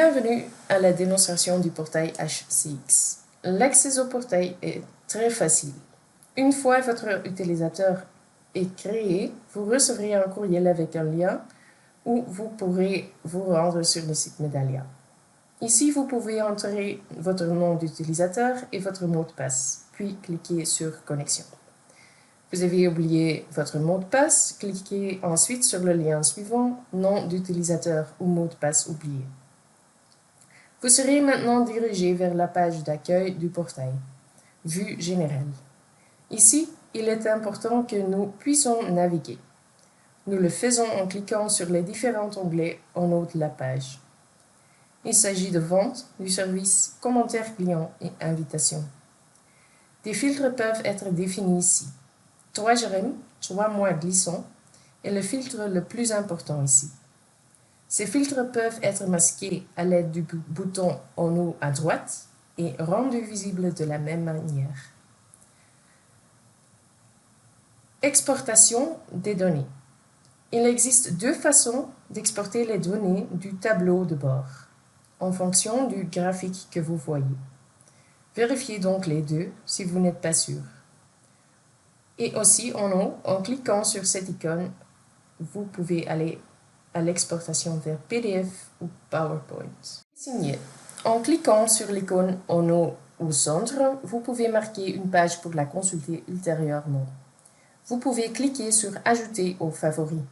Bienvenue à la démonstration du portail HCX. L'accès au portail est très facile. Une fois votre utilisateur est créé, vous recevrez un courriel avec un lien où vous pourrez vous rendre sur le site Medallia. Ici, vous pouvez entrer votre nom d'utilisateur et votre mot de passe, puis cliquez sur Connexion. Vous avez oublié votre mot de passe, cliquez ensuite sur le lien suivant, nom d'utilisateur ou mot de passe oublié. Vous serez maintenant dirigé vers la page d'accueil du portail, Vue générale. Ici, il est important que nous puissions naviguer. Nous le faisons en cliquant sur les différents onglets en haut de la page. Il s'agit de vente, du service, commentaires clients et invitations. Des filtres peuvent être définis ici. 3 JREM, 3 mois glissants, est le filtre le plus important ici. Ces filtres peuvent être masqués à l'aide du bouton en haut à droite et rendus visibles de la même manière. Exportation des données. Il existe 2 façons d'exporter les données du tableau de bord, en fonction du graphique que vous voyez. Vérifiez donc les deux si vous n'êtes pas sûr. Et aussi en haut, en cliquant sur cette icône, vous pouvez aller à l'exportation vers PDF ou PowerPoint. Signer. En cliquant sur l'icône en haut au centre, vous pouvez marquer une page pour la consulter ultérieurement. Vous pouvez cliquer sur Ajouter aux favoris.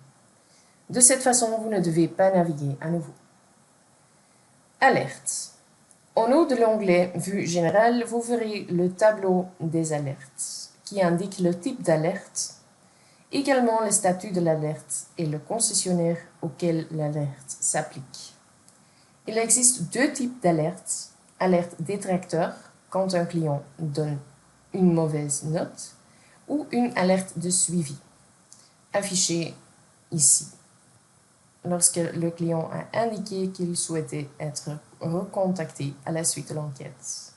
De cette façon, vous ne devez pas naviguer à nouveau. Alerte. En haut de l'onglet Vue générale, vous verrez le tableau des alertes qui indique le type d'alerte, également le statut de l'alerte et le concessionnaire auquel l'alerte s'applique. Il existe 2 types d'alertes. Alerte détracteur, quand un client donne une mauvaise note, ou une alerte de suivi, affichée ici, lorsque le client a indiqué qu'il souhaitait être recontacté à la suite de l'enquête.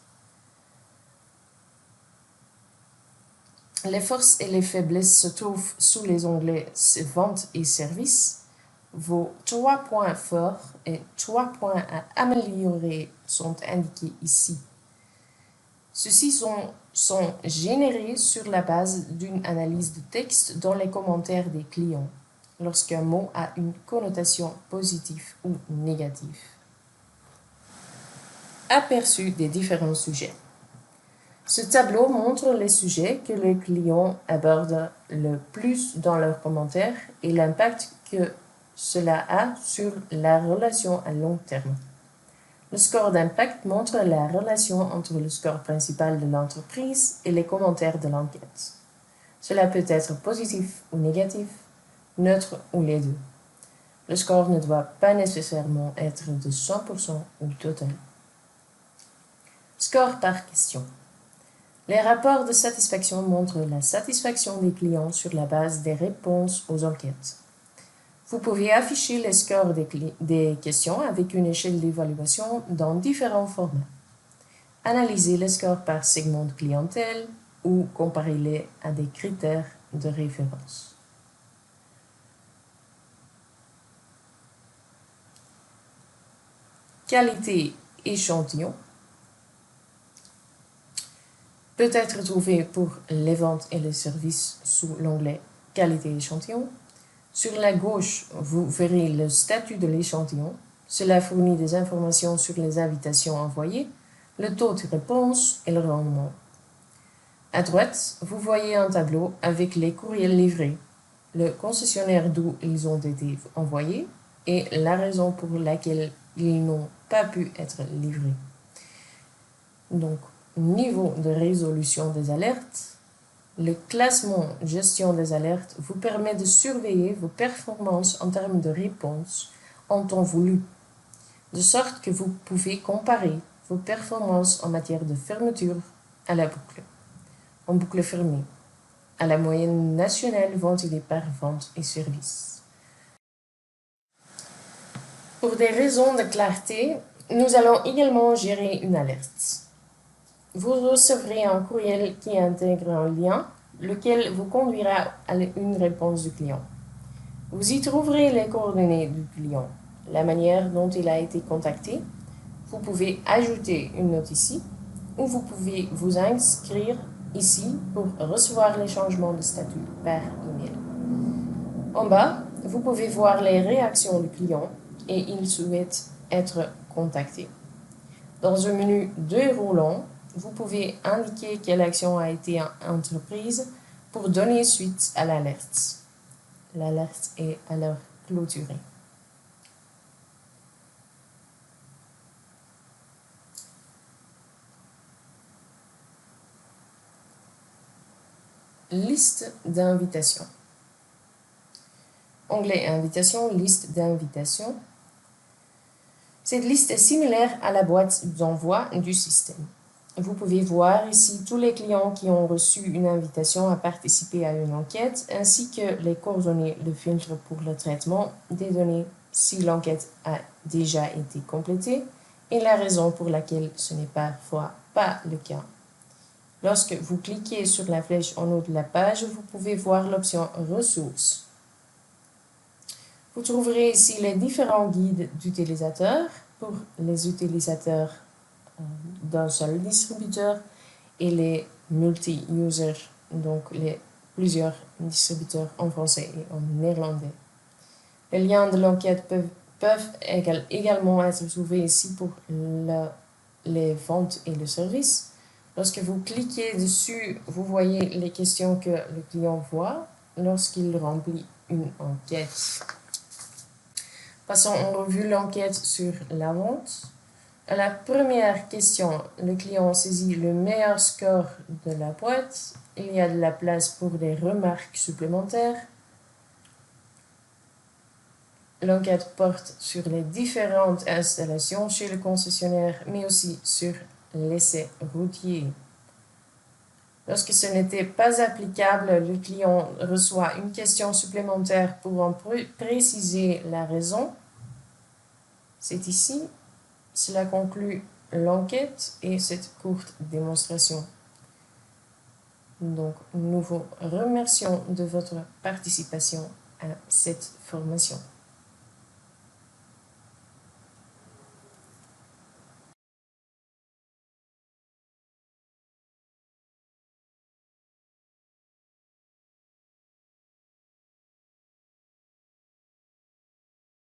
Les forces et les faiblesses se trouvent sous les onglets Vente et Services. Vos 3 points forts et 3 points à améliorer sont indiqués ici. Ceux-ci sont générés sur la base d'une analyse de texte dans les commentaires des clients, lorsqu'un mot a une connotation positive ou négative. Aperçu des différents sujets. Ce tableau montre les sujets que les clients abordent le plus dans leurs commentaires et l'impact que cela a sur la relation à long terme. Le score d'impact montre la relation entre le score principal de l'entreprise et les commentaires de l'enquête. Cela peut être positif ou négatif, neutre ou les deux. Le score ne doit pas nécessairement être de 100% ou total. Score par question. Les rapports de satisfaction montrent la satisfaction des clients sur la base des réponses aux enquêtes. Vous pouvez afficher les scores des questions avec une échelle d'évaluation dans différents formats. Analysez les scores par segment de clientèle ou comparez-les à des critères de référence. Qualité échantillon peut être trouvé pour les ventes et les services sous l'onglet Qualité échantillon. Sur la gauche, vous verrez le statut de l'échantillon. Cela fournit des informations sur les invitations envoyées, le taux de réponse et le rendement. À droite, vous voyez un tableau avec les courriels livrés, le concessionnaire d'où ils ont été envoyés et la raison pour laquelle ils n'ont pas pu être livrés. Donc, niveau de résolution des alertes. Le classement gestion des alertes vous permet de surveiller vos performances en termes de réponse en temps voulu, de sorte que vous pouvez comparer vos performances en matière de fermeture à la boucle, en boucle fermée, à la moyenne nationale ventilée par vente et service. Pour des raisons de clarté, nous allons également gérer une alerte. Vous recevrez un courriel qui intègre un lien, lequel vous conduira à une réponse du client. Vous y trouverez les coordonnées du client, la manière dont il a été contacté, Vous pouvez ajouter une note ici ou vous pouvez vous inscrire ici pour recevoir les changements de statut par email. En bas, vous pouvez voir les réactions du client et il souhaite être contacté. Dans un menu déroulant, vous pouvez indiquer quelle action a été entreprise pour donner suite à l'alerte. L'alerte est alors clôturée. Liste d'invitations. Onglet Invitation, liste d'invitations. Cette liste est similaire à la boîte d'envoi du système. Vous pouvez voir ici tous les clients qui ont reçu une invitation à participer à une enquête, ainsi que les coordonnées de filtre pour le traitement des données si l'enquête a déjà été complétée et la raison pour laquelle ce n'est parfois pas le cas. Lorsque vous cliquez sur la flèche en haut de la page, vous pouvez voir l'option Ressources. Vous trouverez ici les différents guides d'utilisateurs pour les utilisateurs d'un seul distributeur et les multi-users, donc les plusieurs distributeurs en français et en néerlandais. Les liens de l'enquête peuvent également être trouvés ici pour les ventes et le service. Lorsque vous cliquez dessus, vous voyez les questions que le client voit lorsqu'il remplit une enquête. Passons en revue l'enquête sur la vente. À la première question, le client saisit le meilleur score de la boîte. Il y a de la place pour des remarques supplémentaires. L'enquête porte sur les différentes installations chez le concessionnaire, mais aussi sur l'essai routier. Lorsque ce n'était pas applicable, le client reçoit une question supplémentaire pour en préciser la raison. C'est ici. Cela conclut l'enquête et cette courte démonstration. Donc, nous vous remercions de votre participation à cette formation.